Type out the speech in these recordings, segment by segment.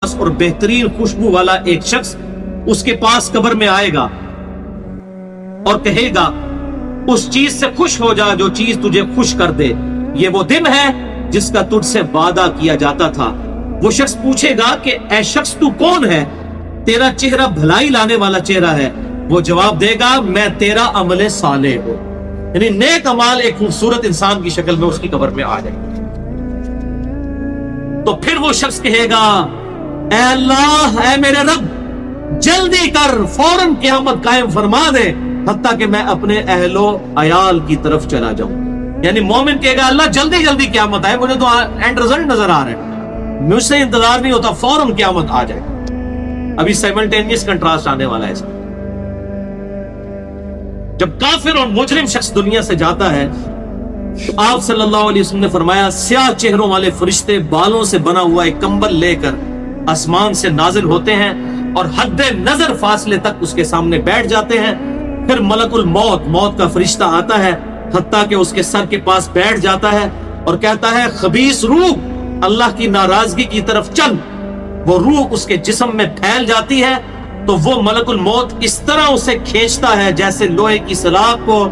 اور بہترین خوشبو والا ایک شخص اس کے پاس قبر میں آئے گا اور کہے گا اس چیز سے خوش ہو جا جو چیز تجھے خوش کر دے، یہ وہ دن ہے جس کا تجھ سے وعدہ کیا جاتا تھا۔ وہ شخص پوچھے گا کہ اے شخص تو کون ہے؟ تیرا چہرہ بھلائی لانے والا چہرہ ہے۔ وہ جواب دے گا میں تیرا عمل صالح ہوں، یعنی نیک عمال ایک خوبصورت انسان کی شکل میں اس کی قبر میں آ جائے۔ تو پھر وہ شخص کہے گا اے اللہ، اے میرے رب، جلدی کر، فوراً قیامت قائم فرما دے حتیٰ کہ میں اپنے اہل و عیال کی طرف چلا جاؤں۔ یعنی مومن کہے گا اللہ جلدی جلدی قیامت آئے، مجھے تو اینڈ رزلٹ نظر آ رہا ہے، مجھ سے انتظار نہیں ہوتا، فوراً قیامت آ جائے۔ ابھی سائملٹینیس کنٹراسٹ آنے والا ہے اس میں۔ جب کافر اور مجرم شخص دنیا سے جاتا ہے تو آپ صلی اللہ علیہ وسلم نے فرمایا سیاہ چہروں والے فرشتے بالوں سے بنا ہوا ایک کمبل لے کر آسمان سے نازل ہوتے ہیں اور حد نظر فاصلے تک اس کے سامنے بیٹھ جاتے ہیں۔ پھر ملک الموت، موت کا فرشتہ آتا ہے حتیٰ کہ اس کے سر کے پاس بیٹھ جاتا ہے اور کہتا ہے خبیث روح، اللہ کی ناراضگی کی طرف چل۔ وہ روح اس کے جسم میں پھیل جاتی ہے تو وہ ملک الموت اس طرح اسے کھینچتا ہے جیسے لوہے کی سلاخ کو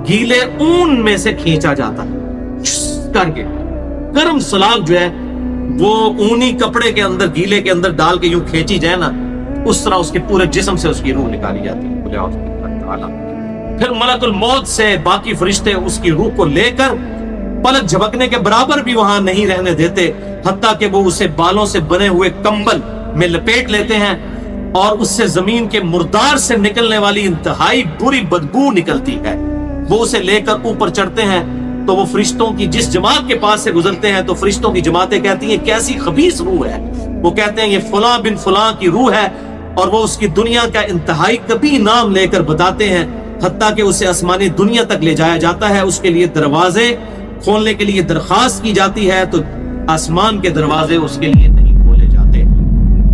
گیلے اون میں سے کھینچا جاتا ہے کر کے۔ گرم سلاخ جو ہے وہ اونی کپڑے کے اندر، گیلے کے اندر ڈال کے یوں کھینچی جائے نا، اس طرح اس کے پورے جسم سے اس کی روح نکالی جاتی ہے۔ پھر ملک الموت سے باقی فرشتے اس کی روح کو لے کر پلک جھپکنے کے برابر بھی وہاں نہیں رہنے دیتے حتیٰ کہ وہ اسے بالوں سے بنے ہوئے کمبل میں لپیٹ لیتے ہیں اور اس سے زمین کے مردار سے نکلنے والی انتہائی بری بدبو نکلتی ہے۔ وہ اسے لے کر اوپر چڑھتے ہیں تو وہ فرشتوں کی جس جماعت کے پاس سے گزرتے ہیں تو فرشتوں کی جماعتیں کہتی ہیں کیسی خبیث روح ہے۔ وہ کہتے ہیں یہ فلاں بن فلاں کی روح ہے، اور وہ اس کی دنیا کا انتہائی کبھی نام لے کر بتاتے ہیں حتیٰ کہ اسے آسمانی دنیا تک لے جایا جاتا ہے۔ اس کے لیے دروازے کھولنے کے لیے درخواست کی جاتی ہے تو آسمان کے دروازے اس کے لیے نہیں کھولے جاتے۔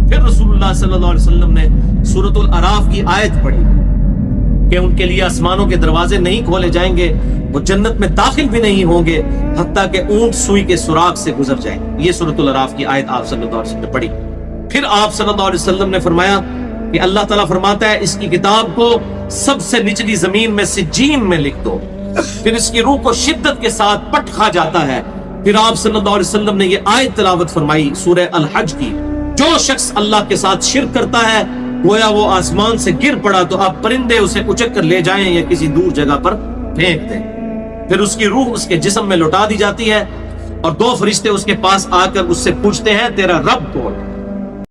پھر رسول اللہ صلی اللہ علیہ وسلم نے سورۃ الاعراف کی آیت پڑھی کہ ان کے لیے آسمانوں کے دروازے نہیں کھولے جائیں گے، وہ جنت میں داخل بھی نہیں ہوں گے حتیٰ کہ اونٹ سوئی کے سوراخ سے گزر جائیں۔ یہ سورۃ الاعراف کی آیت آپ صلی اللہ علیہ وسلم نے پڑھی۔ پھر آپ صلی اللہ علیہ وسلم نے فرمایا کہ اللہ تعالیٰ فرماتا ہے اس کی کتاب کو سب سے نچلی زمین میں سجین میں لکھ دو، پھر اس کی روح کو شدت کے ساتھ پٹ کھا جاتا ہے۔ پھر آپ صلی اللہ علیہ وسلم نے یہ آیت تلاوت فرمائی سورہ الحج کی، جو شخص اللہ کے ساتھ شرک کرتا ہے گویا وہ آسمان سے گر پڑا تو آپ پرندے اسے اچک کر لے جائیں یا کسی دور جگہ پر پھینک دیں۔ پھر اس کی روح اس کے جسم میں لوٹا دی جاتی ہے اور دو فرشتے اس کے پاس آ کر اس سے پوچھتے ہیں تیرا رب کون؟